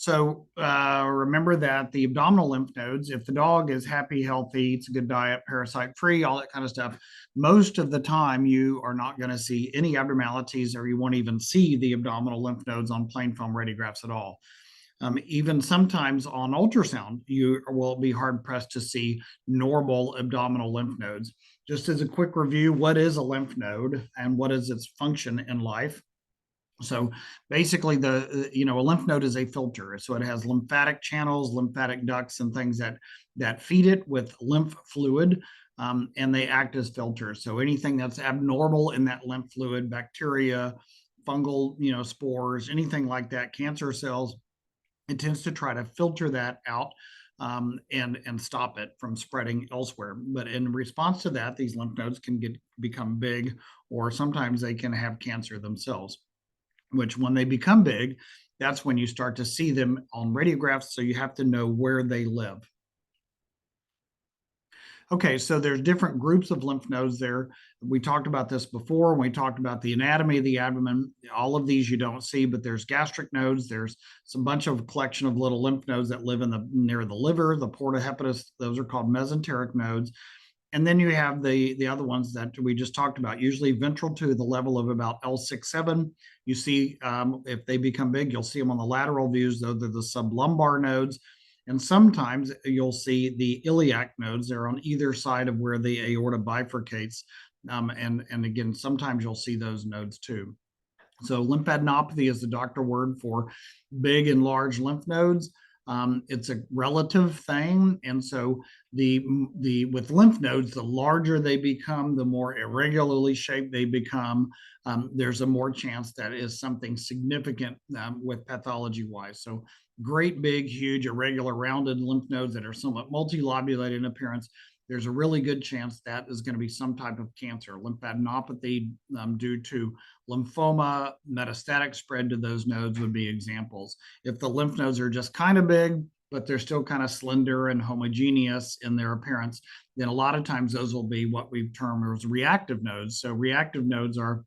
So remember that the abdominal lymph nodes, if the dog is happy, healthy, eats a good diet, parasite free, all that kind of stuff, most of the time you are not going to see any abnormalities, or you won't even see the abdominal lymph nodes on plain film radiographs at all. Even sometimes on ultrasound, you will be hard pressed to see normal abdominal lymph nodes. Just as a quick review, what is a lymph node and what is its function in life? So basically, a lymph node is a filter. So it has lymphatic channels, lymphatic ducts, and things that feed it with lymph fluid, and they act as filters. So anything that's abnormal in that lymph fluid, bacteria, fungal, spores, anything like that, cancer cells, it tends to try to filter that out, and stop it from spreading elsewhere. But in response to that, these lymph nodes can become big, or sometimes they can have cancer themselves, which when they become big, that's when you start to see them on radiographs. So you have to know where they live. Okay, so there's different groups of lymph nodes there. We talked about this before when we talked about the anatomy of the abdomen. All of these you don't see, but there's gastric nodes. There's some bunch of collection of little lymph nodes that live near the liver, the porta hepatis. Those are called mesenteric nodes. And then you have the other ones that we just talked about, usually ventral to the level of about L6-7. You see, if they become big, you'll see them on the lateral views, though they're the sublumbar nodes. And sometimes you'll see the iliac nodes. They're on either side of where the aorta bifurcates. And again, sometimes you'll see those nodes too. So lymphadenopathy is the doctor word for big and large lymph nodes. It's a relative thing, and so with lymph nodes, the larger they become, the more irregularly shaped they become. There's a more chance that is something significant with pathology wise. So great, big, huge, irregular, rounded lymph nodes that are somewhat multilobulated in appearance, there's a really good chance that is going to be some type of cancer, lymphadenopathy due to lymphoma, metastatic spread to those nodes would be examples. If the lymph nodes are just kind of big, but they're still kind of slender and homogeneous in their appearance, then a lot of times those will be what we've termed as reactive nodes. So reactive nodes are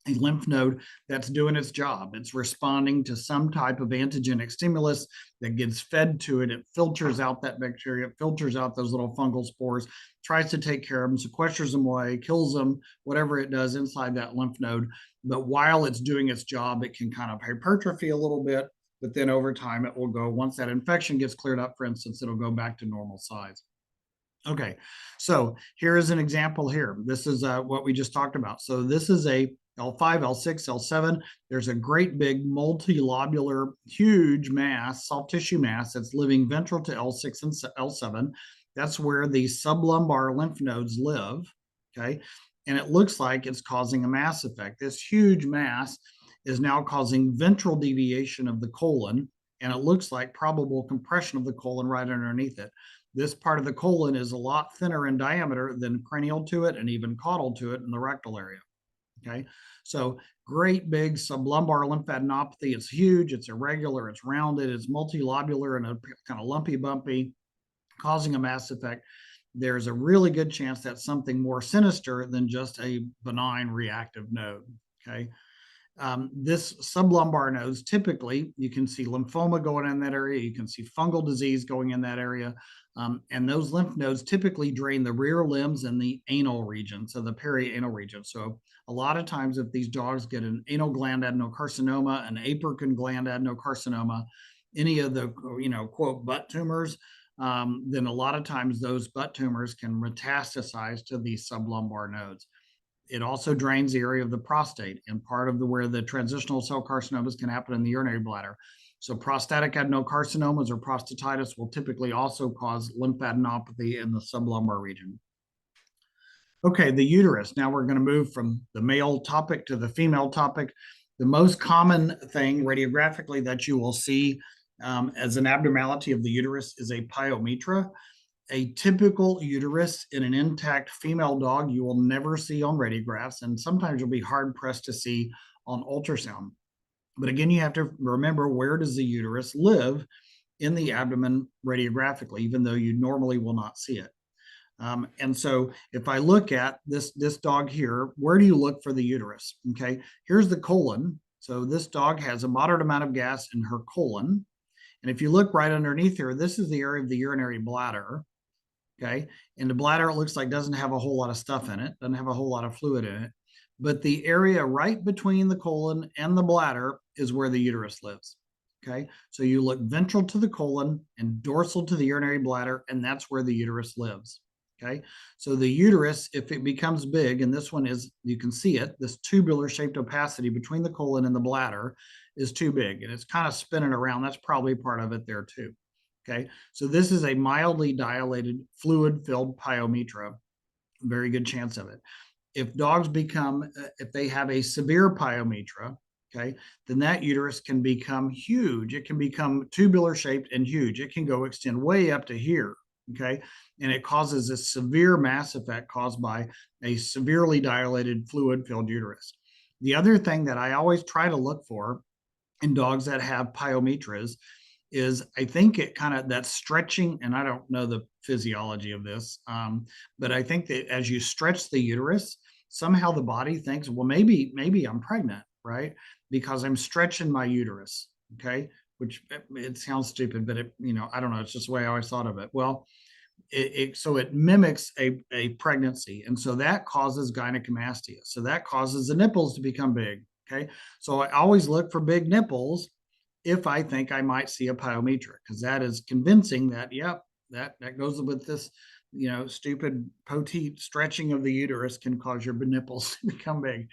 a lymph node that's doing its job. It's responding to some type of antigenic stimulus that gets fed to it. It filters out that bacteria, it filters out those little fungal spores, tries to take care of them, sequesters them away, kills them, whatever it does inside that lymph node. But while it's doing its job, it can kind of hypertrophy a little bit, but then over time it will go, once that infection gets cleared up, for instance, it'll go back to normal size. Okay, so here is an example here. This is what we just talked about. So this is a L5, L6, L7. There's a great big multilobular, huge mass, soft tissue mass that's living ventral to L6 and L7. That's where the sublumbar lymph nodes live, okay? And it looks like it's causing a mass effect. This huge mass is now causing ventral deviation of the colon, and it looks like probable compression of the colon right underneath it. This part of the colon is a lot thinner in diameter than cranial to it and even caudal to it in the rectal area. Okay, so great big sublumbar lymphadenopathy. It's huge, it's irregular, it's rounded, it's multilobular and a kind of lumpy bumpy, causing a mass effect. There's a really good chance that's something more sinister than just a benign reactive node. Okay. This sublumbar nodes, typically you can see lymphoma going in that area, you can see fungal disease going in that area, and those lymph nodes typically drain the rear limbs and the anal region, so the perianal region. So a lot of times if these dogs get an anal gland adenocarcinoma, an apical gland adenocarcinoma, any of the, quote, butt tumors, then a lot of times those butt tumors can metastasize to these sublumbar nodes. It also drains the area of the prostate and part of where the transitional cell carcinomas can happen in the urinary bladder. So prostatic adenocarcinomas or prostatitis will typically also cause lymphadenopathy in the sublumbar region. Okay, the uterus. Now we're going to move from the male topic to the female topic. The most common thing radiographically that you will see as an abnormality of the uterus is a pyometra. A typical uterus in an intact female dog you will never see on radiographs, and sometimes you'll be hard pressed to see on ultrasound. But again, you have to remember, where does the uterus live in the abdomen radiographically, even though you normally will not see it. And so if I look at this dog here, where do you look for the uterus? Okay, here's the colon. So this dog has a moderate amount of gas in her colon. And if you look right underneath here, this is the area of the urinary bladder. Okay. And the bladder, it looks like, doesn't have a whole lot of stuff in it, doesn't have a whole lot of fluid in it. But the area right between the colon and the bladder is where the uterus lives. Okay. So you look ventral to the colon and dorsal to the urinary bladder, and that's where the uterus lives. Okay. So the uterus, if it becomes big, and this one is, you can see it, this tubular shaped opacity between the colon and the bladder is too big and it's kind of spinning around. That's probably part of it there too. Okay. So this is a mildly dilated fluid filled pyometra. Very good chance of it. If dogs become, if they have a severe pyometra, okay, then that uterus can become huge. It can become tubular shaped and huge. It can go extend way up to here. Okay. And it causes a severe mass effect caused by a severely dilated fluid filled uterus. The other thing that I always try to look for in dogs that have pyometras is, I think it kind of, that stretching, and I don't know the physiology of this, but I think that as you stretch the uterus, somehow the body thinks, well, maybe I'm pregnant, right? Because I'm stretching my uterus. Okay. Which it sounds stupid, but I don't know. It's just the way I always thought of it. Well, so it mimics a pregnancy. And so that causes gynecomastia. So that causes the nipples to become big. Okay. So I always look for big nipples if I think I might see a pyometra, because that is convincing that, yep, that goes with this, stupid Poteet stretching of the uterus can cause your nipples to become big.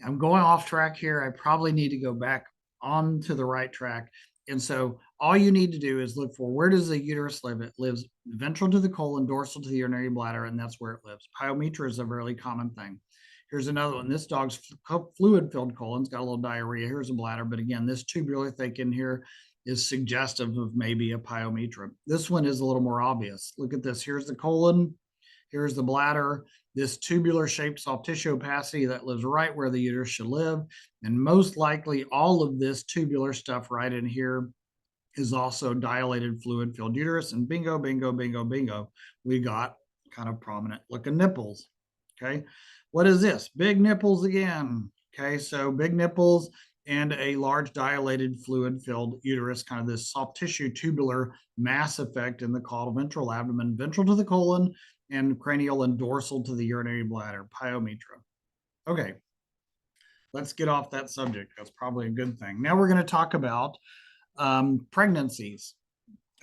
I'm going off track here. I probably need to go back on to the right track. And so all you need to do is look for, where does the uterus live? It lives ventral to the colon, dorsal to the urinary bladder, and that's where it lives. Pyometra is a really common thing. Here's another one. This dog's fluid-filled colon's got a little diarrhea. Here's a bladder, but again, this tubular thick in here is suggestive of maybe a pyometra. This one is a little more obvious. Look at this. Here's the colon. Here's the bladder, this tubular shaped soft tissue opacity that lives right where the uterus should live. And most likely all of this tubular stuff right in here is also dilated fluid filled uterus. And bingo, bingo, bingo, bingo, we got kind of prominent looking nipples. Okay. What is this? Big nipples again. Okay. So big nipples and a large dilated fluid filled uterus, kind of this soft tissue tubular mass effect in the caudal ventral abdomen, ventral to the colon, and cranial and dorsal to the urinary bladder, pyometra. Okay, let's get off that subject. That's probably a good thing. Now we're going to talk about pregnancies.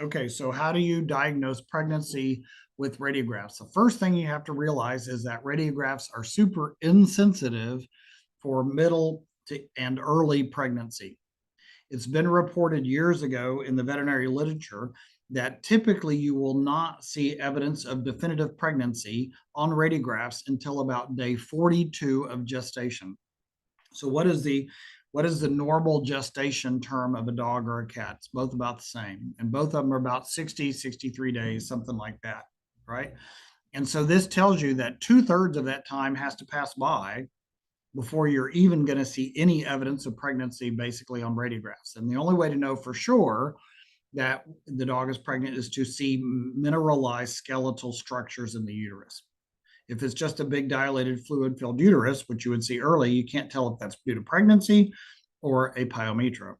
Okay, so how do you diagnose pregnancy with radiographs? The first thing you have to realize is that radiographs are super insensitive for middle to and early pregnancy. It's been reported years ago in the veterinary literature that typically you will not see evidence of definitive pregnancy on radiographs until about day 42 of gestation. So what is the normal gestation term of a dog or a cat? It's both about the same. And both of them are about 60, 63 days, something like that, right? And so this tells you that 2/3 of that time has to pass by before you're even going to see any evidence of pregnancy basically on radiographs. And the only way to know for sure that the dog is pregnant is to see mineralized skeletal structures in the uterus. If it's just a big dilated fluid filled uterus, which you would see early, you can't tell if that's due to pregnancy or a pyometra.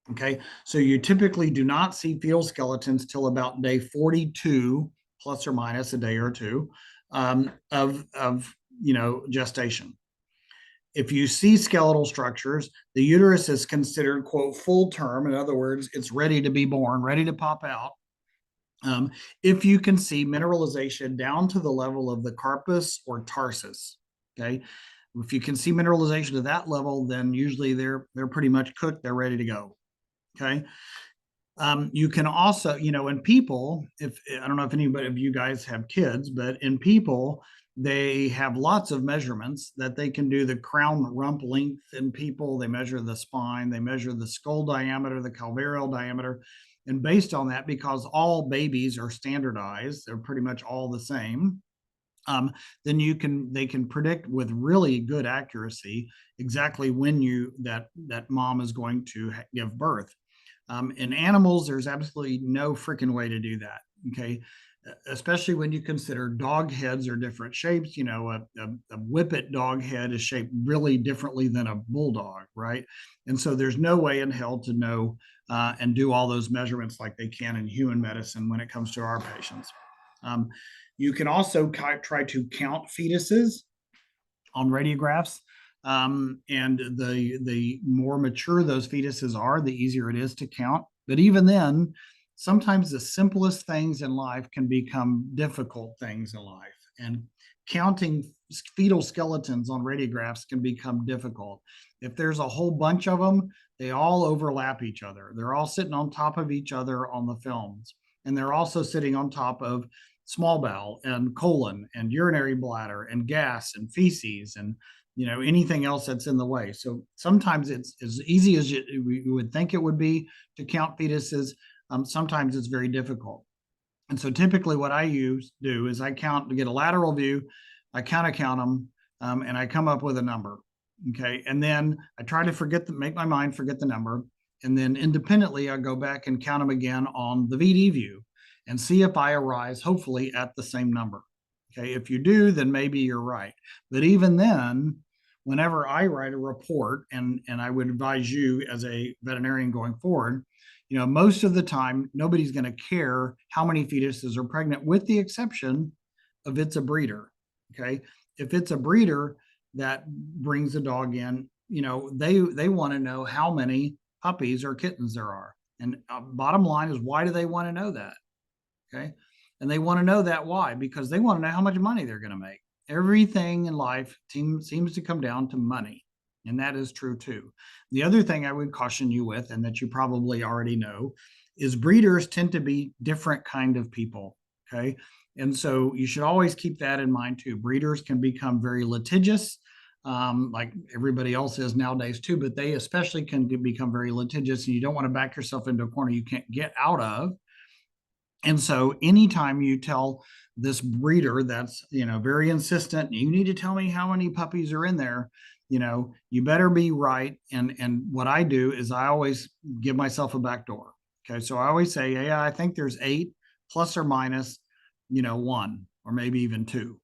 Okay, so you typically do not see fetal skeletons till about day 42, plus or minus a day or two of gestation. If you see skeletal structures, the uterus is considered, quote, full term. In other words, it's ready to be born, ready to pop out. If you can see mineralization down to the level of the carpus or tarsus, okay? If you can see mineralization to that level, then usually they're pretty much cooked, they're ready to go, okay? You can also, in people, if I don't know if anybody of you guys have kids, but in people, they have lots of measurements that they can do. The crown rump length in people, they measure the spine, they measure the skull diameter, the calvareal diameter. And based on that, because all babies are standardized, they're pretty much all the same. Then they can predict with really good accuracy exactly when that mom is going to give birth. In animals, there's absolutely no freaking way to do that. Okay. especially when you consider dog heads are different shapes. You know, a whippet dog head is shaped really differently than a bulldog, right? And so there's no way in hell to know and do all those measurements like they can in human medicine when it comes to our patients. Um, you can also try to count fetuses on radiographs. And the more mature those fetuses are, the easier it is to count. But even then, sometimes the simplest things in life can become difficult things in life. And counting fetal skeletons on radiographs can become difficult. If there's a whole bunch of them, they all overlap each other. They're all sitting on top of each other on the films. And they're also sitting on top of small bowel and colon and urinary bladder and gas and feces and anything else that's in the way. So sometimes it's as easy as you would think it would be to count fetuses. Sometimes it's very difficult. And so typically what I do is I count to get a lateral view. I count them, and I come up with a number. Okay. And then I try to make my mind forget the number. And then independently, I go back and count them again on the VD view and see if I arise, hopefully, at the same number. Okay. If you do, then maybe you're right. But even then, whenever I write a report, and I would advise you as a veterinarian going forward, most of the time, nobody's going to care how many fetuses are pregnant, with the exception of it's a breeder. Okay. If it's a breeder that brings a dog in, they want to know how many puppies or kittens there are. And bottom line is, why do they want to know that? Okay. And they want to know that why? Because they want to know how much money they're going to make. Everything in life seems to come down to money. And that is true too. The other thing I would caution you with, and that you probably already know, is breeders tend to be different kind of people. Okay. And so you should always keep that in mind too. Breeders can become very litigious, like everybody else is nowadays too, but they especially can become very litigious, and you don't want to back yourself into a corner you can't get out of. And so anytime you tell this breeder that's, very insistent, you need to tell me how many puppies are in there, you better be right. And what I do is I always give myself a back door. Okay. So I always say, yeah, I think there's 8 plus or minus, 1 or maybe even 2.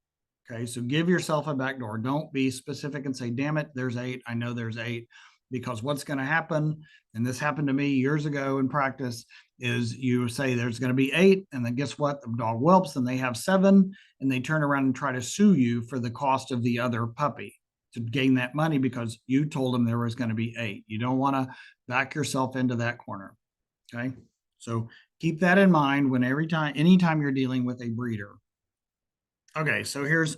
Okay. So give yourself a back door. Don't be specific and say, damn it, there's 8. I know there's 8. Because what's going to happen, and this happened to me years ago in practice, is you say there's going to be 8, and then guess what? The dog whelps and they have 7, and they turn around and try to sue you for the cost of the other puppy to gain that money because you told them there was going to be 8. You don't want to back yourself into that corner. Okay. So keep that in mind anytime you're dealing with a breeder. Okay. So here's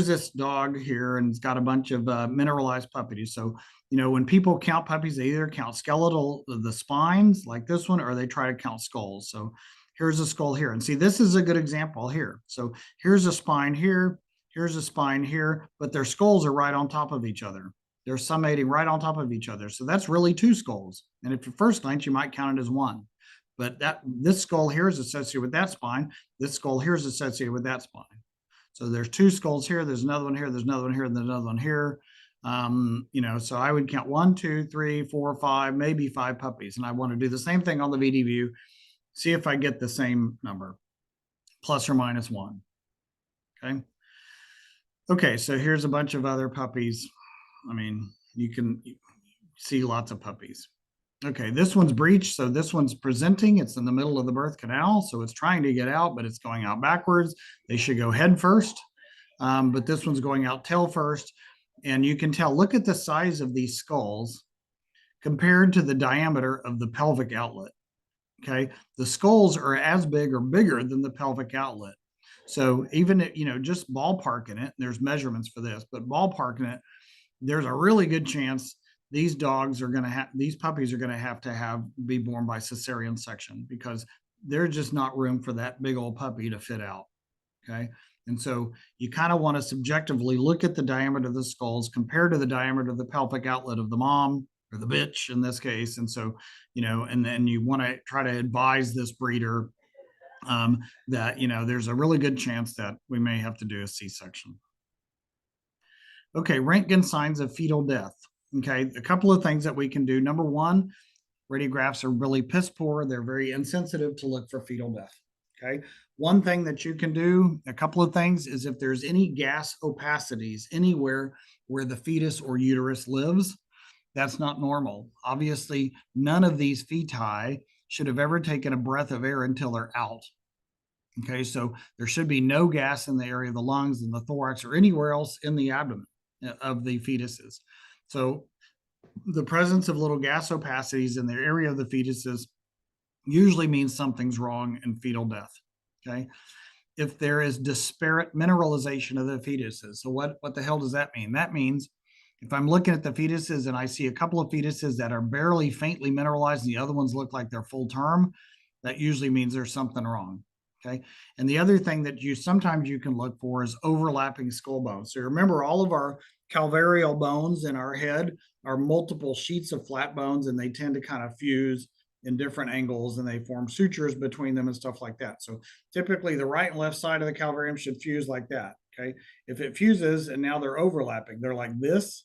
this dog here, and it's got a bunch of mineralized puppies. So, when people count puppies, they either count skeletal, the spines like this one, or they try to count skulls. So here's a skull here. And see, this is a good example here. So here's a spine here, here's a spine here, but their skulls are right on top of each other. They're summating right on top of each other. So that's really 2 skulls. And if at first glance, you might count it as 1. But this skull here is associated with that spine. This skull here is associated with that spine. So there's 2 skulls here. There's another one here. There's another one here. And there's another one here. So I would count 1, 2, 3, 4, 5, maybe 5 puppies. And I want to do the same thing on the VD view. See if I get the same number, plus or minus 1. Okay. Okay. So here's a bunch of other puppies. I mean, you can see lots of puppies. Okay, this one's breached. So this one's presenting. It's in the middle of the birth canal. So it's trying to get out, but it's going out backwards. They should go head first. But this one's going out tail first. And you can tell, look at the size of these skulls compared to the diameter of the pelvic outlet. Okay, the skulls are as big or bigger than the pelvic outlet. So even, just ballparking it, there's measurements for this, but ballparking it, there's a really good chance these puppies are going to have be born by cesarean section, because there's just not room for that big old puppy to fit out. Okay. And so you kind of want to subjectively look at the diameter of the skulls compared to the diameter of the pelvic outlet of the mom, or the bitch in this case. And so, and then you want to try to advise this breeder that, there's a really good chance that we may have to do a C-section. Okay, Röntgen signs of fetal death. Okay, a couple of things that we can do. Number one, radiographs are really piss poor. They're very insensitive to look for fetal death. Okay. One thing that you can do, a couple of things, is if there's any gas opacities anywhere where the fetus or uterus lives, that's not normal. Obviously, none of these feti should have ever taken a breath of air until they're out. Okay, so there should be no gas in the area of the lungs and the thorax or anywhere else in the abdomen of the fetuses. So the presence of little gas opacities in the area of the fetuses usually means something's wrong in fetal death. Okay. If there is disparate mineralization of the fetuses. So what the hell does that mean? That means if I'm looking at the fetuses and I see a couple of fetuses that are barely faintly mineralized and the other ones look like they're full term, that usually means there's something wrong. Okay. And the other thing that you sometimes you can look for is overlapping skull bones. So remember, all of our calvarial bones in our head are multiple sheets of flat bones, and they tend to kind of fuse in different angles and they form sutures between them and stuff like that. So typically the right and left side of the calvarium should fuse like that. Okay. If it fuses and now they're overlapping, they're like this.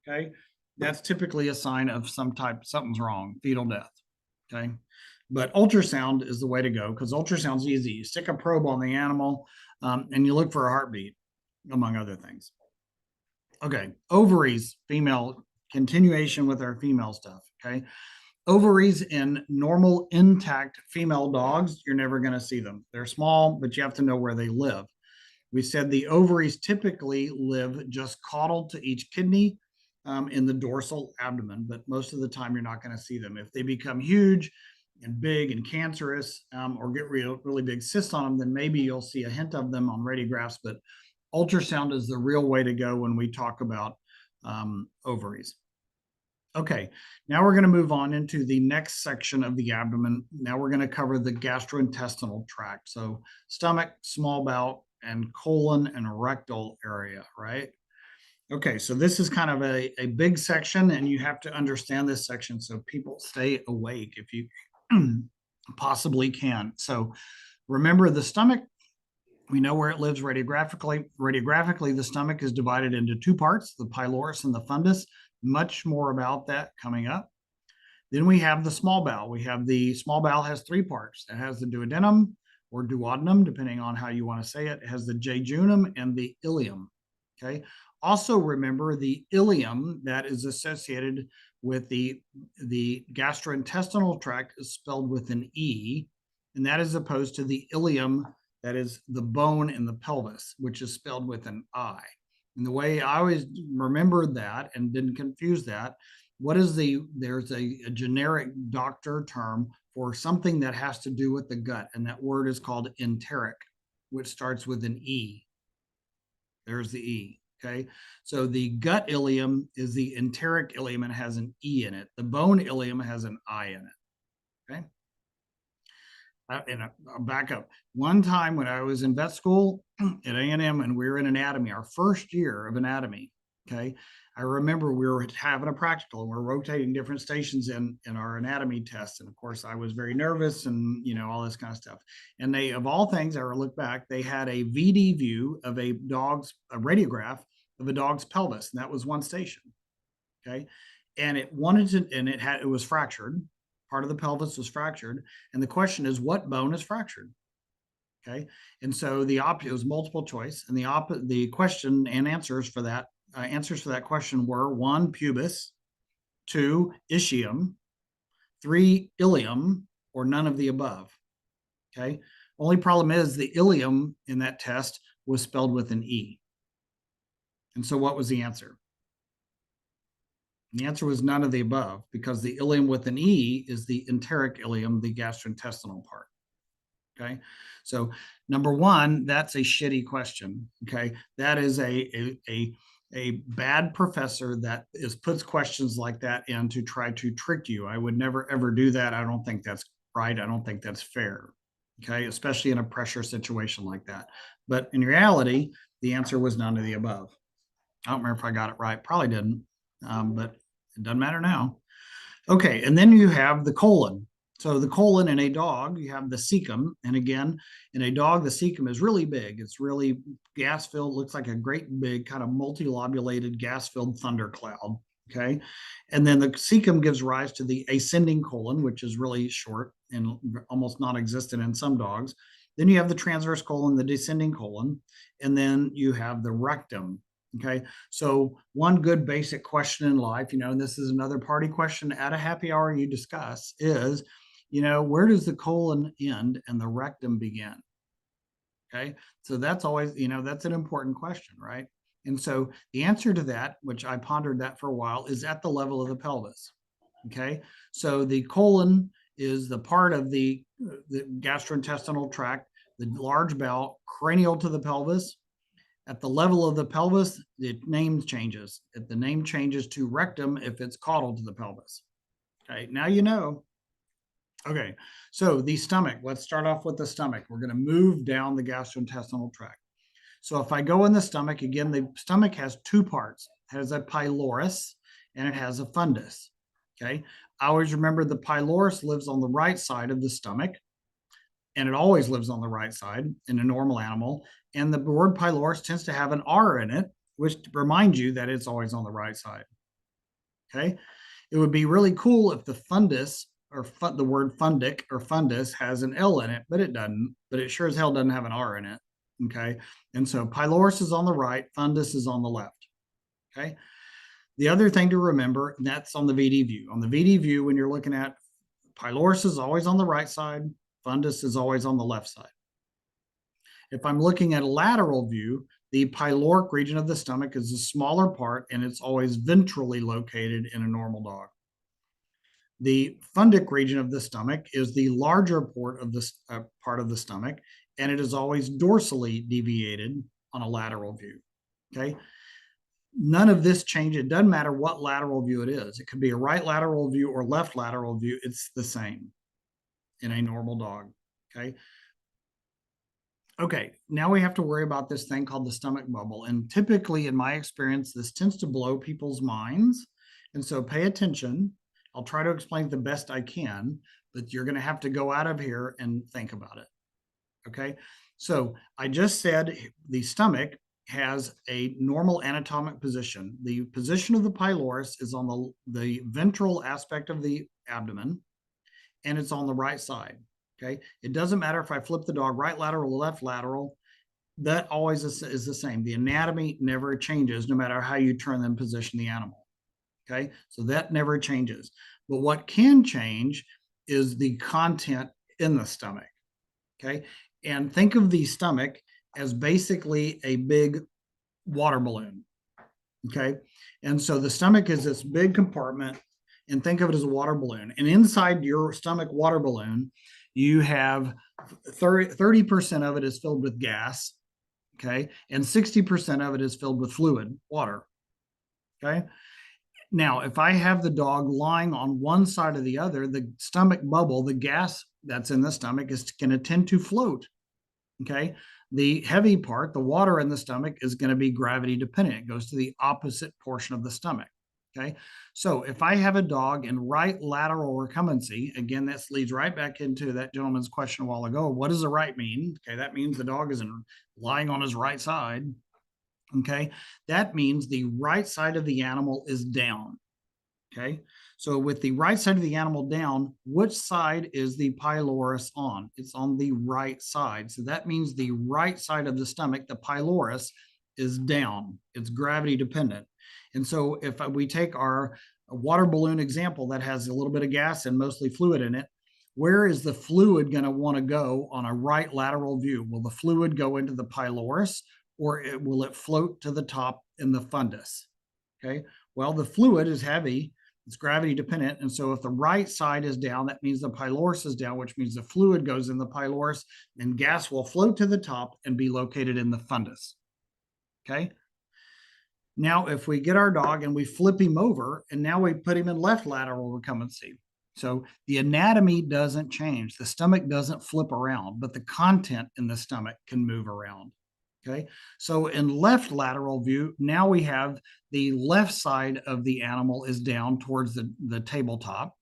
Okay. That's typically a sign of something's wrong, fetal death. Okay. But ultrasound is the way to go because ultrasound's easy. You stick a probe on the animal and you look for a heartbeat, among other things. Okay. Ovaries, female, continuation with our female stuff. Okay. Ovaries in normal, intact female dogs, you're never going to see them. They're small, but you have to know where they live. We said the ovaries typically live just caudal to each kidney in the dorsal abdomen, but most of the time you're not going to see them. If they become huge and big and cancerous or get really big cysts on them, then maybe you'll see a hint of them on radiographs, but ultrasound is the real way to go when we talk about ovaries. Okay, now we're going to move on into the next section of the abdomen. Now we're going to cover the gastrointestinal tract. So stomach, small bowel, and colon and rectal area, right? Okay, so this is kind of a big section, and you have to understand this section so people stay awake if you possibly can. So remember the stomach, we know where it lives radiographically. Radiographically, the stomach is divided into two parts, the pylorus and the fundus. Much more about that coming up. Then we have the small bowel. We have the small bowel has three parts. It has the duodenum or duodenum, depending on how you want to say it. It has the jejunum and the ileum. Okay. Also remember the ileum that is associated with the gastrointestinal tract is spelled with an E, and that is opposed to the ileum that is the bone in the pelvis, which is spelled with an I. And the way I always remembered that and didn't confuse that, there's a generic doctor term for something that has to do with the gut, and that word is called enteric, which starts with an E. There's the E. Okay. So the gut ileum is the enteric ileum and has an E in it. The bone ileum has an I in it. Okay. And I'll back up. One time when I was in vet school at A&M and we were in anatomy, our first year of anatomy, okay, I remember we were having a practical and we're rotating different stations in our anatomy test. And of course, I was very nervous and, all this kind of stuff. And they, of all things, I look back, they had a VD view of a radiograph of a dog's pelvis. And that was one station. Okay. And it was fractured. Part of the pelvis was fractured. And the question is, what bone is fractured? Okay. And so it was multiple choice. And the question and answers for that question were 1, pubis, 2, ischium, 3, ilium, or none of the above. Okay. Only problem is the ilium in that test was spelled with an E. And so what was the answer? The answer was none of the above because the ileum with an E is the enteric ileum, the gastrointestinal part. Okay. So number one, that's a shitty question. Okay. That is a bad professor that puts questions like that in to try to trick you. I would never, ever do that. I don't think that's right. I don't think that's fair. Okay. Especially in a pressure situation like that. But in reality, the answer was none of the above. I don't remember if I got it right. Probably didn't. But it doesn't matter now. Okay, and then you have the colon. So the colon in a dog, you have the cecum. And again, in a dog, the cecum is really big. It's really gas filled, looks like a great big kind of multilobulated gas filled thundercloud. Okay. And then the cecum gives rise to the ascending colon, which is really short and almost non existent in some dogs. Then you have the transverse colon, the descending colon, and then you have the rectum. Okay. So one good basic question in life, and this is another party question at a happy hour you discuss is, where does the colon end and the rectum begin? Okay. So that's always, that's an important question, right? And so the answer to that, which I pondered that for a while, is at the level of the pelvis. Okay. So the colon is the part of the gastrointestinal tract, the large bowel, cranial to the pelvis. At the level of the pelvis, the name changes. If the name changes to rectum, if it's caudal to the pelvis. Okay. Now you know. Okay, so the stomach, let's start off with the stomach. We're going to move down the gastrointestinal tract. So if I go in the stomach, again, the stomach has two parts. It has a pylorus and it has a fundus. Okay, I always remember the pylorus lives on the right side of the stomach, and it always lives on the right side in a normal animal. And the word pylorus tends to have an R in it, which reminds you that it's always on the right side. Okay, it would be really cool if the fundus or the word fundic or fundus has an L in it, but it doesn't. But it sure as hell doesn't have an R in it. Okay, and so pylorus is on the right, fundus is on the left. Okay, the other thing to remember, that's on the VD view. On the VD view, when you're looking at pylorus is always on the right side, fundus is always on the left side. If I'm looking at a lateral view, the pyloric region of the stomach is the smaller part and it's always ventrally located in a normal dog. The fundic region of the stomach is the larger part of the stomach, and it is always dorsally deviated on a lateral view. Okay. None of this changes. It doesn't matter what lateral view it is. It could be a right lateral view or left lateral view. It's the same in a normal dog. Okay. Okay, now we have to worry about this thing called the stomach bubble. And typically, in my experience, this tends to blow people's minds. And so pay attention. I'll try to explain the best I can, but you're going to have to go out of here and think about it. Okay, so I just said the stomach has a normal anatomic position. The position of the pylorus is on the ventral aspect of the abdomen, and it's on the right side. Okay. It doesn't matter if I flip the dog right lateral or left lateral, that always is the same. The anatomy never changes no matter how you turn and position the animal. Okay. So that never changes. But what can change is the content in the stomach. Okay. And think of the stomach as basically a big water balloon. Okay. And so the stomach is this big compartment, and think of it as a water balloon. And inside your stomach water balloon, you have 30% of it is filled with gas. Okay. And 60% of it is filled with fluid, water. Okay. Now, if I have the dog lying on one side or the other, the stomach bubble, the gas that's in the stomach is going to tend to float. Okay. The heavy part, the water in the stomach, is going to be gravity dependent. It goes to the opposite portion of the stomach. Okay. So if I have a dog in right lateral recumbency, again, this leads right back into that gentleman's question a while ago. What does the right mean? Okay. That means the dog is lying on his right side. Okay. That means the right side of the animal is down. Okay. So with the right side of the animal down, which side is the pylorus on? It's on the right side. So that means the right side of the stomach, the pylorus, is down. It's gravity dependent. And so if we take our water balloon example that has a little bit of gas and mostly fluid in it, where is the fluid going to want to go on a right lateral view? Will the fluid go into the pylorus, or will it float to the top in the fundus? Okay. Well, the fluid is heavy. It's gravity dependent. And so if the right side is down, that means the pylorus is down, which means the fluid goes in the pylorus and gas will float to the top and be located in the fundus. Okay. Now, if we get our dog and we flip him over and now we put him in left lateral recumbency. So the anatomy doesn't change. The stomach doesn't flip around, but the content in the stomach can move around. Okay. So in left lateral view, now we have the left side of the animal is down towards the tabletop.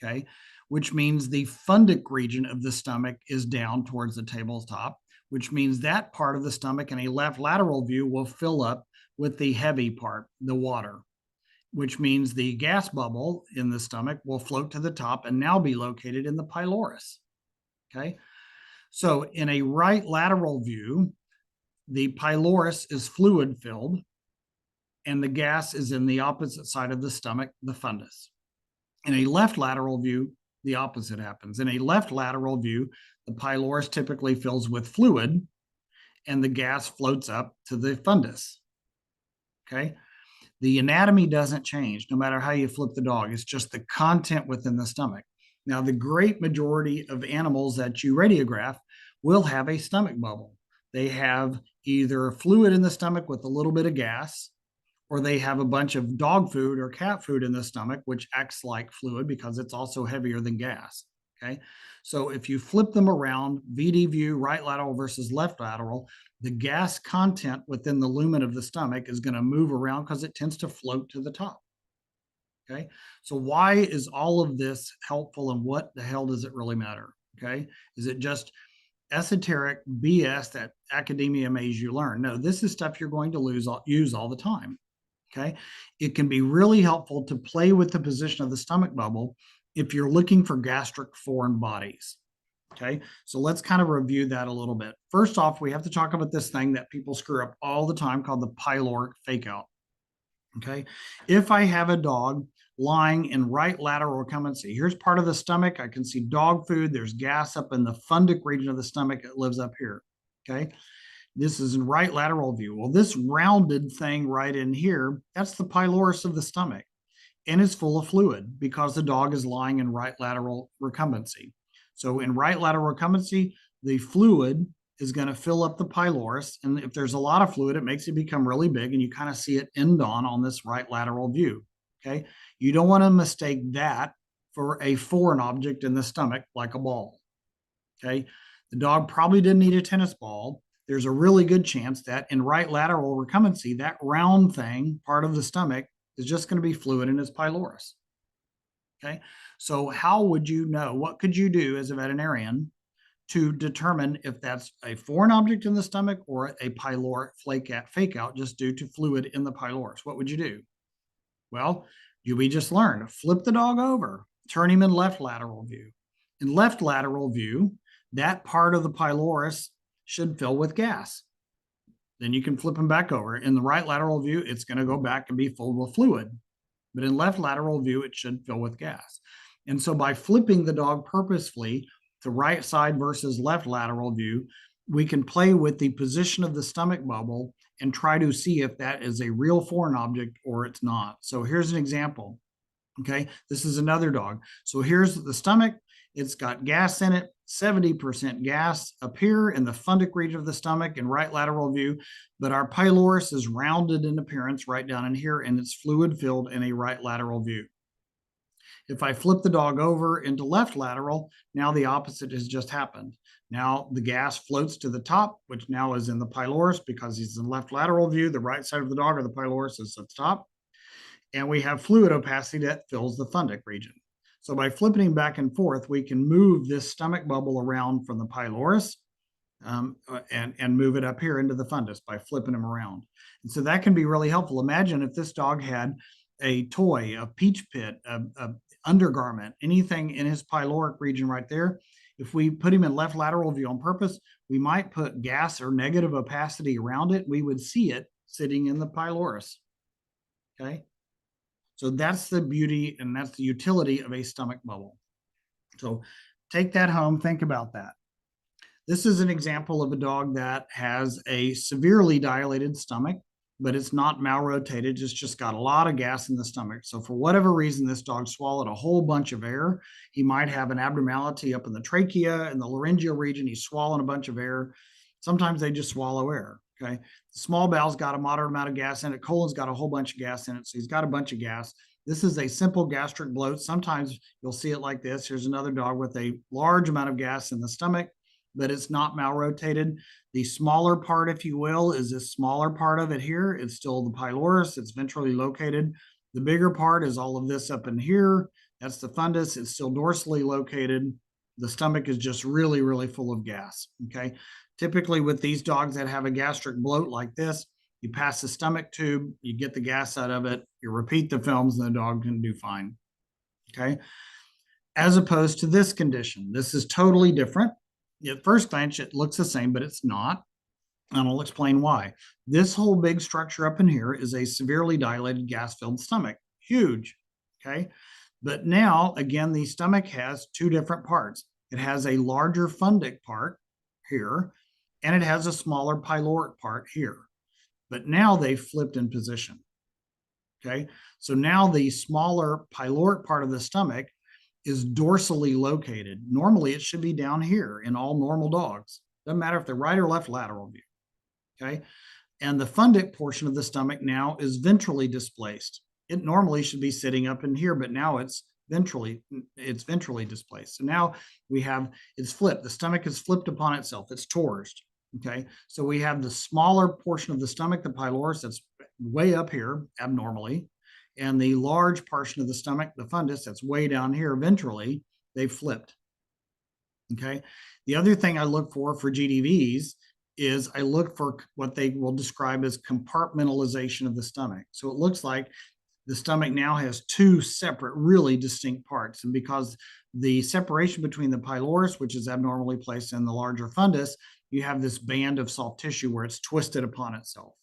Okay. Which means the fundic region of the stomach is down towards the tabletop, which means that part of the stomach in a left lateral view will fill up with the heavy part, the water, which means the gas bubble in the stomach will float to the top and now be located in the pylorus. Okay. So in a right lateral view, the pylorus is fluid filled and the gas is in the opposite side of the stomach, the fundus. In a left lateral view, the opposite happens. In a left lateral view, the pylorus typically fills with fluid and the gas floats up to the fundus. Okay. The anatomy doesn't change no matter how you flip the dog. It's just the content within the stomach. Now, the great majority of animals that you radiograph will have a stomach bubble. They have either fluid in the stomach with a little bit of gas, or they have a bunch of dog food or cat food in the stomach, which acts like fluid because it's also heavier than gas. Okay. So if you flip them around, VD view, right lateral versus left lateral, the gas content within the lumen of the stomach is going to move around because it tends to float to the top. Okay. So why is all of this helpful and what the hell does it really matter? Okay. Is it just esoteric BS that academia makes you learn? No, this is stuff you're going to use all the time. Okay. It can be really helpful to play with the position of the stomach bubble if you're looking for gastric foreign bodies. Okay. So let's kind of review that a little bit. First off, we have to talk about this thing that people screw up all the time called the pyloric fake out. Okay. If I have a dog lying in right lateral recumbency, here's part of the stomach. I can see dog food. There's gas up in the fundic region of the stomach. It lives up here. Okay. This is in right lateral view. Well, this rounded thing right in here, that's the pylorus of the stomach and it's full of fluid because the dog is lying in right lateral recumbency. So in right lateral recumbency, the fluid is going to fill up the pylorus. And if there's a lot of fluid, it makes it become really big and you kind of see it end on this right lateral view. Okay. You don't want to mistake that for a foreign object in the stomach like a ball. Okay. The dog probably didn't eat a tennis ball. There's a really good chance that in right lateral recumbency, that round thing, part of the stomach, is just going to be fluid in its pylorus. Okay. So how would you know? What could you do as a veterinarian to determine if that's a foreign object in the stomach or a pyloric fake out just due to fluid in the pylorus? What would you do? Well, we just learned, flip the dog over, turn him in left lateral view. In left lateral view, that part of the pylorus should fill with gas. Then you can flip him back over. In the right lateral view, it's going to go back and be full with fluid. But in left lateral view, it should fill with gas. And so by flipping the dog purposefully to right side versus left lateral view, we can play with the position of the stomach bubble and try to see if that is a real foreign object or it's not. So here's an example. Okay, this is another dog. So here's the stomach. It's got gas in it, 70% gas up here in the fundic region of the stomach in right lateral view, but our pylorus is rounded in appearance right down in here and it's fluid filled in a right lateral view. If I flip the dog over into left lateral, now the opposite has just happened. Now the gas floats to the top, which now is in the pylorus because he's in left lateral view. The right side of the dog or the pylorus is at the top. And we have fluid opacity that fills the fundic region. So by flipping back and forth, we can move this stomach bubble around from the pylorus and move it up here into the fundus by flipping them around. And so that can be really helpful. Imagine if this dog had a toy, a peach pit, a undergarment, anything in his pyloric region right there. If we put him in left lateral view on purpose, we might put gas or negative opacity around it. We would see it sitting in the pylorus. Okay. So that's the beauty and that's the utility of a stomach bubble. So take that home, think about that. This is an example of a dog that has a severely dilated stomach, but it's not malrotated. It's just got a lot of gas in the stomach. So for whatever reason, this dog swallowed a whole bunch of air. He might have an abnormality up in the trachea and the laryngeal region. He's swallowing a bunch of air. Sometimes they just swallow air. Okay. The small bowel's got a moderate amount of gas in it. Colon's got a whole bunch of gas in it. So he's got a bunch of gas. This is a simple gastric bloat. Sometimes you'll see it like this. Here's another dog with a large amount of gas in the stomach, but it's not malrotated. The smaller part, if you will, is this smaller part of it here. It's still the pylorus. It's ventrally located. The bigger part is all of this up in here. That's the fundus. It's still dorsally located. The stomach is just really, really full of gas. Okay. Typically with these dogs that have a gastric bloat like this, you pass the stomach tube, you get the gas out of it, you repeat the films, and the dog can do fine. Okay. As opposed to this condition, this is totally different. At first glance, it looks the same, but it's not. And I'll explain why. This whole big structure up in here is a severely dilated gas-filled stomach. Huge. Okay. But now, again, the stomach has two different parts. It has a larger fundic part here, and it has a smaller pyloric part here. But now they've flipped in position. Okay. So now the smaller pyloric part of the stomach is dorsally located. Normally, it should be down here in all normal dogs. Doesn't matter if they're right or left lateral view. Okay. And the fundic portion of the stomach now is ventrally displaced. It normally should be sitting up in here, but now it's ventrally displaced. So now we have, it's flipped. The stomach is flipped upon itself. It's torsed. Okay. So we have the smaller portion of the stomach, the pylorus, that's way up here abnormally, and the large portion of the stomach, the fundus, that's way down here ventrally, they've flipped. Okay. The other thing I look for GDVs is I look for what they will describe as compartmentalization of the stomach. So it looks like the stomach now has two separate, really distinct parts. And because the separation between the pylorus, which is abnormally placed, and the larger fundus, you have this band of soft tissue where it's twisted upon itself.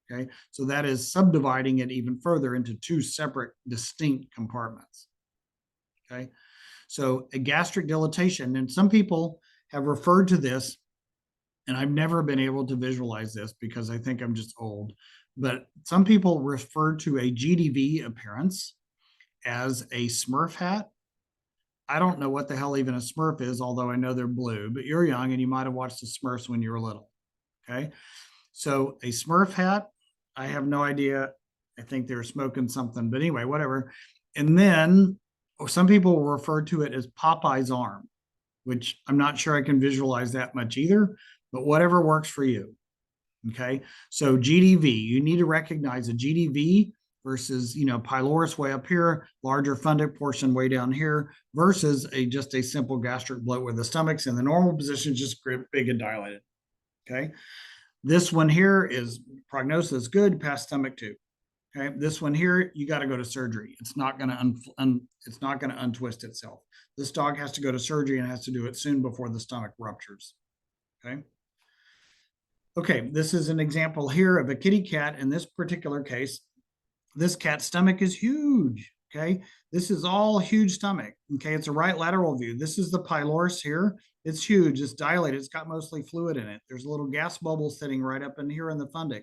Okay, so that is subdividing it even further into two separate, distinct compartments. Okay, so a gastric dilatation, and some people have referred to this, and I've never been able to visualize this because I think I'm just old, but some people refer to a GDV appearance as a Smurf hat. I don't know what the hell even a Smurf is, although I know they're blue, but you're young and you might have watched the Smurfs when you were little. Okay, so a Smurf hat, I have no idea. I think they're smoking something, but anyway, whatever. And then some people refer to it as Popeye's arm, which I'm not sure I can visualize that much either, but whatever works for you. Okay. So GDV, you need to recognize a GDV versus, pylorus way up here, larger fundic portion way down here, versus just a simple gastric bloat where the stomach's in the normal position, just big and dilated. Okay. This one here is prognosis good, past stomach 2. Okay, this one here, you got to go to surgery. It's not going to it's not going to untwist itself. This dog has to go to surgery and has to do it soon before the stomach ruptures. Okay. Okay, this is an example here of a kitty cat. In this particular case, this cat's stomach is huge. Okay, this is all huge stomach. Okay, it's a right lateral view. This is the pylorus here. It's huge. It's dilated. It's got mostly fluid in it. There's a little gas bubble sitting right up in here in the fundic.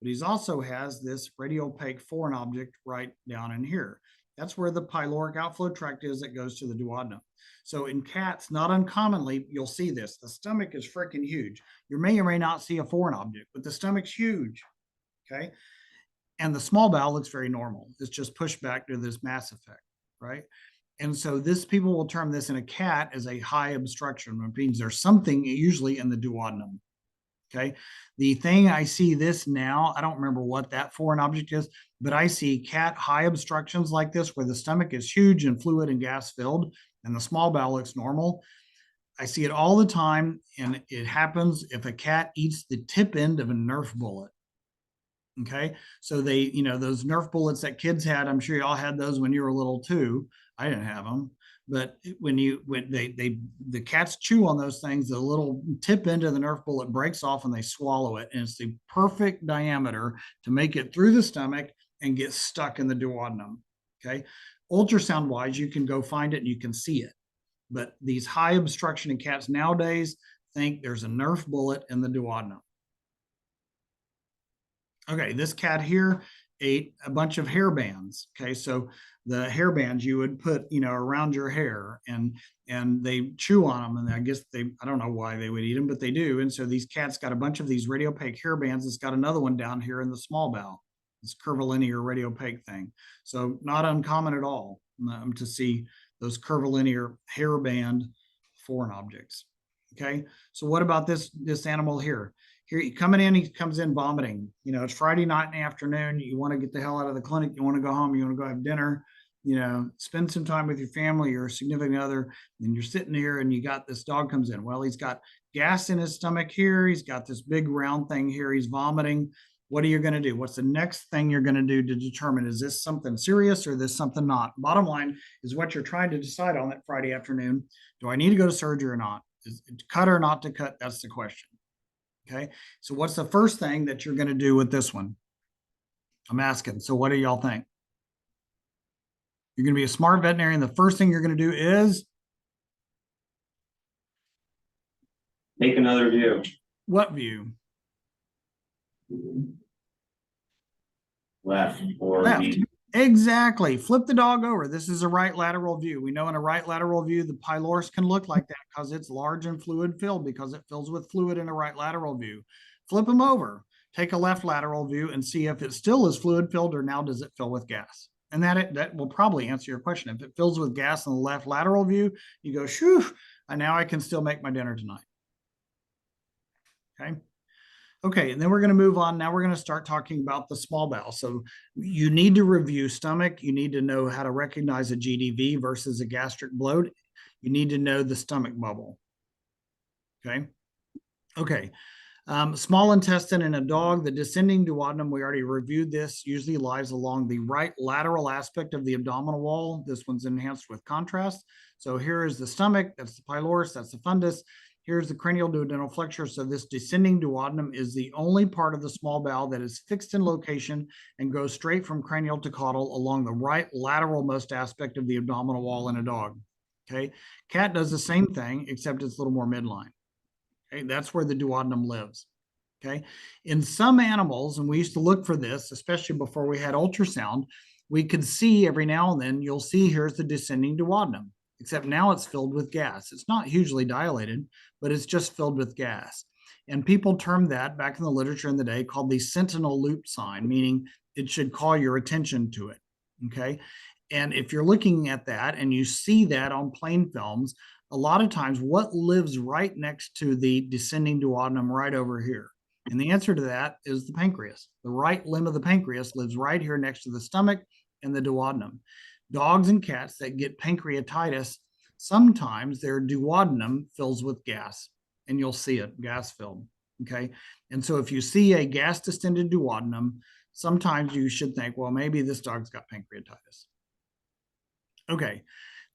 But he also has this radiopaque foreign object right down in here. That's where the pyloric outflow tract is that goes to the duodenum. So in cats, not uncommonly, you'll see this. The stomach is freaking huge. You may or may not see a foreign object, but the stomach's huge. Okay. And the small bowel looks very normal. It's just pushed back to this mass effect, right? And so people will term this in a cat as a high obstruction, which means there's something usually in the duodenum. Okay. The thing I see this now, I don't remember what that foreign object is, but I see cat high obstructions like this where the stomach is huge and fluid and gas filled and the small bowel looks normal. I see it all the time, and it happens if a cat eats the tip end of a Nerf bullet. Okay, so those Nerf bullets that kids had, I'm sure you all had those when you were little too. I didn't have them, but when the cats chew on those things, the little tip end of the Nerf bullet breaks off and they swallow it, and it's the perfect diameter to make it through the stomach and get stuck in the duodenum. Okay, ultrasound wise, you can go find it and you can see it, but these high obstruction in cats nowadays think there's a Nerf bullet in the duodenum. Okay, this cat here ate a bunch of hair bands. Okay, so the hair bands you would put, around your hair, and they chew on them, and I guess I don't know why they would eat them, but they do. And so these cats got a bunch of these radiopaque hair bands. It's got another one down here in the small bowel. This curvilinear radiopaque thing. So not uncommon at all to see those curvilinear hair band foreign objects. Okay, so what about this animal here? Here, he comes in vomiting. It's Friday night in the afternoon. You want to get the hell out of the clinic. You want to go home. You want to go have dinner. Spend some time with your family or significant other. And you're sitting here and you got this dog comes in. Well, he's got gas in his stomach here. He's got this big round thing here. He's vomiting. What are you going to do? What's the next thing you're going to do to determine, is this something serious or is this something not? Bottom line is what you're trying to decide on that Friday afternoon. Do I need to go to surgery or not? Is it to cut or not to cut? That's the question. Okay. So what's the first thing that you're going to do with this one? I'm asking. So what do y'all think? You're going to be a smart veterinarian. The first thing you're going to do is take another view. what view? Left or Left. medium. Exactly. Flip the dog over. This is a right lateral view. We know in a right lateral view, the pylorus can look like that because it's large and fluid filled, because it fills with fluid in a right lateral view. Flip them over. Take a left lateral view and see if it still is fluid filled or now does it fill with gas. And that will probably answer your question. If it fills with gas in the left lateral view, you go, shoo, and now I can still make my dinner tonight. Okay. Okay, and then we're going to move on. Now we're going to start talking about the small bowel. So you need to review stomach. You need to know how to recognize a GDV versus a gastric bloat. You need to know the stomach bubble. Okay. Okay. Small intestine in a dog, the descending duodenum, we already reviewed this, usually lies along the right lateral aspect of the abdominal wall. This one's enhanced with contrast. So here is the stomach, that's the pylorus, that's the fundus. Here's the cranial duodenal flexure. So this descending duodenum is the only part of the small bowel that is fixed in location and goes straight from cranial to caudal along the right lateral most aspect of the abdominal wall in a dog. Okay. Cat does the same thing, except it's a little more midline. Okay. That's where the duodenum lives. Okay. In some animals, and we used to look for this, especially before we had ultrasound, we could see every now and then, you'll see here's the descending duodenum, except now it's filled with gas. It's not hugely dilated, but it's just filled with gas. And people termed that back in the literature in the day called the sentinel loop sign, meaning it should call your attention to it. Okay. And if you're looking at that and you see that on plain films, a lot of times what lives right next to the descending duodenum right over here? And the answer to that is the pancreas. The right limb of the pancreas lives right here next to the stomach and the duodenum. Dogs and cats that get pancreatitis, sometimes their duodenum fills with gas, and you'll see it, gas filled. Okay. And so if you see a gas distended duodenum, sometimes you should think, well, maybe this dog's got pancreatitis. Okay.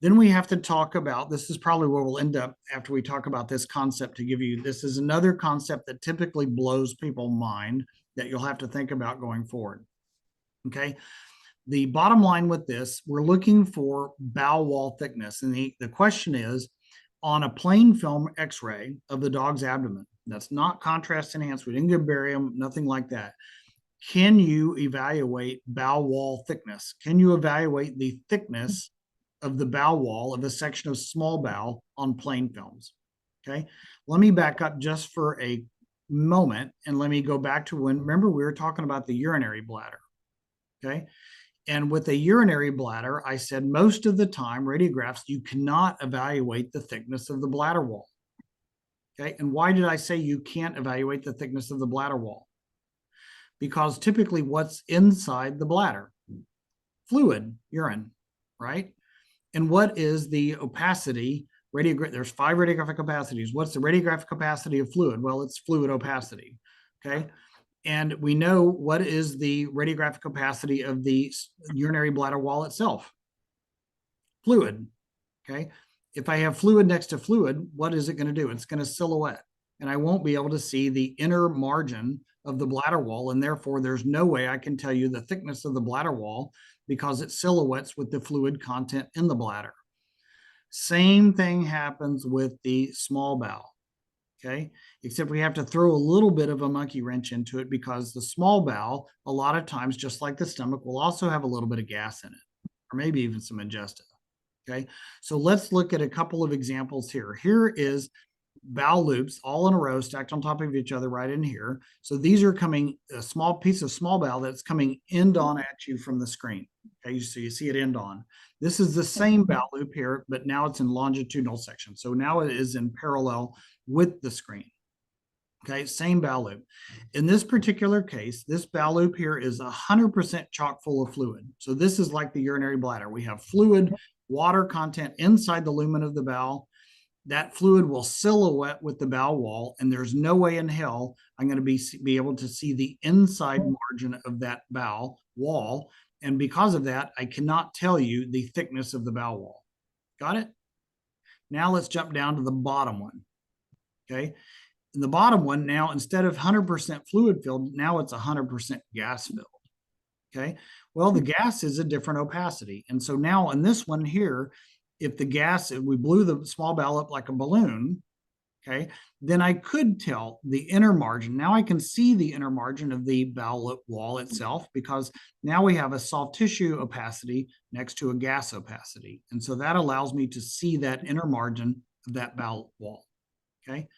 Then we have to talk about, this is probably where we'll end up after we talk about this concept to give you, this is another concept that typically blows people's mind that you'll have to think about going forward. Okay. The bottom line with this, we're looking for bowel wall thickness. And the question is, on a plain film x-ray of the dog's abdomen, that's not contrast enhanced, we didn't give barium, nothing like that. Can you evaluate bowel wall thickness? Can you evaluate the thickness of the bowel wall of a section of small bowel on plain films? Okay, let me back up just for a moment and let me go back to when, remember we were talking about the urinary bladder. Okay, and with a urinary bladder, I said most of the time radiographs, you cannot evaluate the thickness of the bladder wall. Okay, and why did I say you can't evaluate the thickness of the bladder wall? Because typically what's inside the bladder? Fluid, urine, right? And what is the opacity? There's 5 radiographic opacities. What's the radiographic opacity of fluid? Well, it's fluid opacity. Okay. And we know what is the radiographic opacity of the urinary bladder wall itself? Fluid. Okay. If I have fluid next to fluid, what is it going to do? It's going to silhouette, and I won't be able to see the inner margin of the bladder wall. And therefore, there's no way I can tell you the thickness of the bladder wall because it silhouettes with the fluid content in the bladder. Same thing happens with the small bowel. Okay, except we have to throw a little bit of a monkey wrench into it because the small bowel, a lot of times, just like the stomach, will also have a little bit of gas in it, or maybe even some ingestive. Okay, so let's look at a couple of examples here. Here is bowel loops all in a row stacked on top of each other right in here. So these are coming, a small piece of small bowel that's coming end on at you from the screen. Okay, so you see it end on. This is the same bowel loop here, but now it's in longitudinal section. So now it is in parallel with the screen. Okay, same bowel loop. In this particular case, this bowel loop here is 100% chock full of fluid. So this is like the urinary bladder. We have fluid, water content inside the lumen of the bowel. That fluid will silhouette with the bowel wall, and there's no way in hell I'm going to be able to see the inside margin of that bowel wall. And because of that, I cannot tell you the thickness of the bowel wall. Got it? Now let's jump down to the bottom one. Okay. And the bottom one now, instead of 100% fluid filled, now it's 100% gas filled. Okay. Well, the gas is a different opacity. And so now in this one here, if the gas, if we blew the small bowel up like a balloon, okay, then I could tell the inner margin. Now I can see the inner margin of the bowel wall itself because now we have a soft tissue opacity next to a gas opacity. And so that allows me to see that inner margin of that bowel wall. Okay.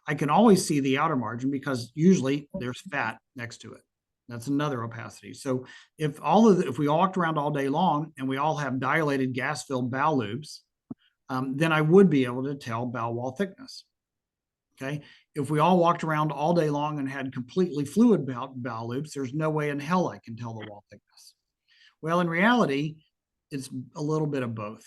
I can always see the outer margin because usually there's fat next to it. That's another opacity. So if if we walked around all day long and we all have dilated gas-filled bowel loops, then I would be able to tell bowel wall thickness. Okay. If we all walked around all day long and had completely fluid bowel loops, there's no way in hell I can tell the wall thickness. Well, in reality, it's a little bit of both.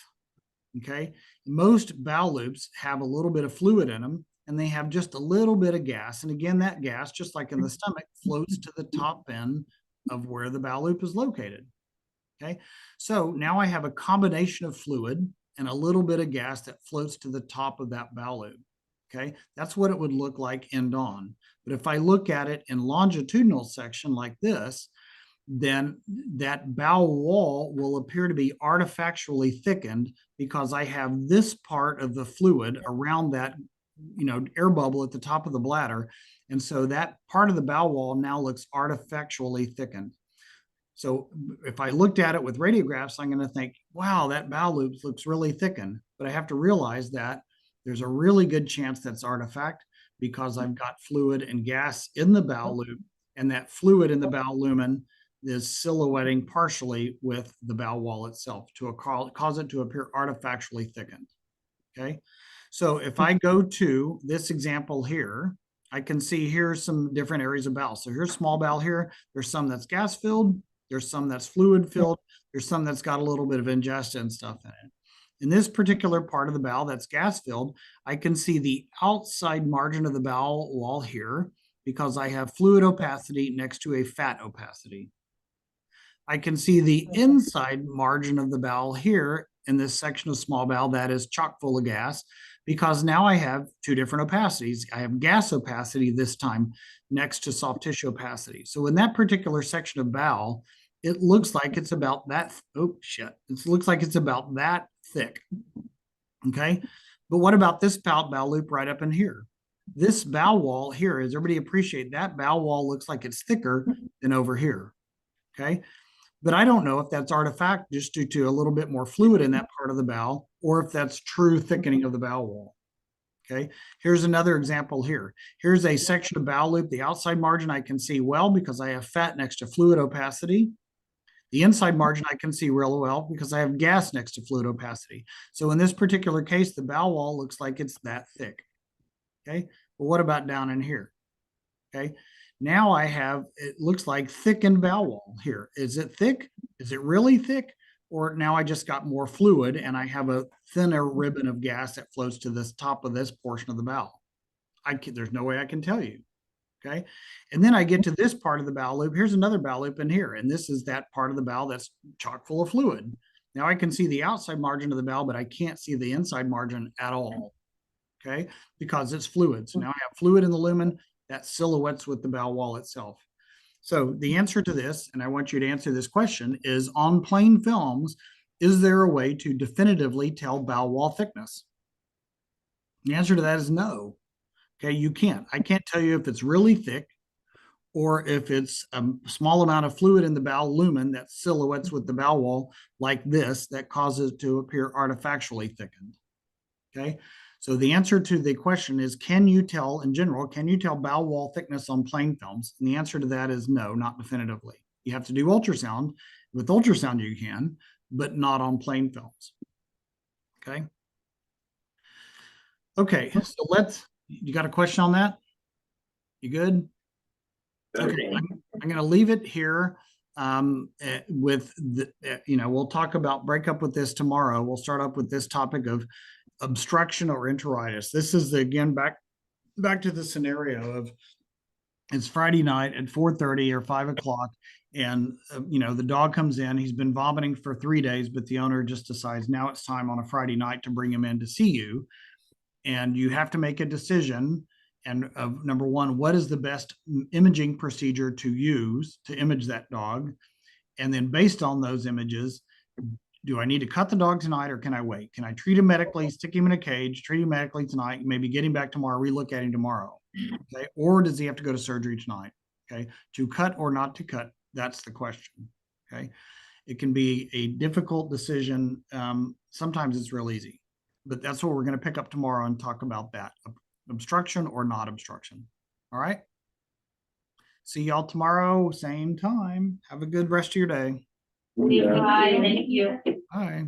Okay. Most bowel loops have a little bit of fluid in them and they have just a little bit of gas. And again, that gas, just like in the stomach, floats to the top end of where the bowel loop is located. Okay. So now I have a combination of fluid and a little bit of gas that floats to the top of that bowel loop. Okay. That's what it would look like end on. But if I look at it in longitudinal section like this, then that bowel wall will appear to be artifactually thickened because I have this part of the fluid around that, air bubble at the top of the bladder. And so that part of the bowel wall now looks artifactually thickened. So if I looked at it with radiographs, I'm going to think, wow, that bowel loop looks really thickened. But I have to realize that there's a really good chance that's artifact because I've got fluid and gas in the bowel loop, and that fluid in the bowel lumen is silhouetting partially with the bowel wall itself to cause it to appear artifactually thickened. Okay. So if I go to this example here, I can see here's some different areas of bowel. So here's small bowel here. There's some that's gas filled. There's some that's fluid filled. There's some that's got a little bit of ingesta and stuff in it. In this particular part of the bowel that's gas filled, I can see the outside margin of the bowel wall here because I have fluid opacity next to a fat opacity. I can see the inside margin of the bowel here in this section of small bowel that is chock full of gas because now I have two different opacities. I have gas opacity this time next to soft tissue opacity. So in that particular section of bowel, it looks like it's about that, it looks like it's about that thick, okay? But what about this bowel loop right up in here? This bowel wall here, does everybody appreciate that bowel wall looks like it's thicker than over here, okay? But I don't know if that's artifact just due to a little bit more fluid in that part of the bowel, or if that's true thickening of the bowel wall. Okay, here's another example here. Here's a section of bowel loop. The outside margin I can see well because I have fat next to fluid opacity. The inside margin I can see real well because I have gas next to fluid opacity. So in this particular case, the bowel wall looks like it's that thick. Okay, but what about down in here? Okay, now I have, it looks like thickened bowel wall here. Is it thick? Is it really thick? Or now I just got more fluid and I have a thinner ribbon of gas that flows to this top of this portion of the bowel. There's no way I can tell you. Okay. And then I get to this part of the bowel loop. Here's another bowel loop in here. And this is that part of the bowel that's chock full of fluid. Now I can see the outside margin of the bowel, but I can't see the inside margin at all. Okay. Because it's fluid. So now I have fluid in the lumen that silhouettes with the bowel wall itself. So the answer to this, and I want you to answer this question, is on plain films, is there a way to definitively tell bowel wall thickness? The answer to that is no. Okay, you can't. I can't tell you if it's really thick or if it's a small amount of fluid in the bowel lumen that silhouettes with the bowel wall like this that causes it to appear artifactually thickened. Okay, so the answer to the question is, can you tell, in general, can you tell bowel wall thickness on plain films? And the answer to that is no, not definitively. You have to do ultrasound. With ultrasound you can, but not on plain films. Okay. Okay, so you got a question on that? You good? Okay, I'm going to leave it here with we'll talk about break up with this tomorrow. We'll start up with this topic of obstruction or enteritis. This is again back to the scenario of it's Friday night at 4:30 or 5 o'clock, and the dog comes in. He's been vomiting for 3 days, but the owner just decides now it's time on a Friday night to bring him in to see you, and you have to make a decision. And number one, what is the best imaging procedure to use to image that dog? And then based on those images, do I need to cut the dog tonight or can I wait? Can I treat him medically, stick him in a cage, treat him medically tonight, maybe get him back tomorrow, relook at him tomorrow? Okay. Or does he have to go to surgery tonight? Okay. To cut or not to cut? That's the question. Okay. It can be a difficult decision. Sometimes it's real easy, but that's what we're going to pick up tomorrow and talk about that obstruction or not obstruction. All right. See y'all tomorrow, same time. Have a good rest of your day. Bye, thank you. Bye.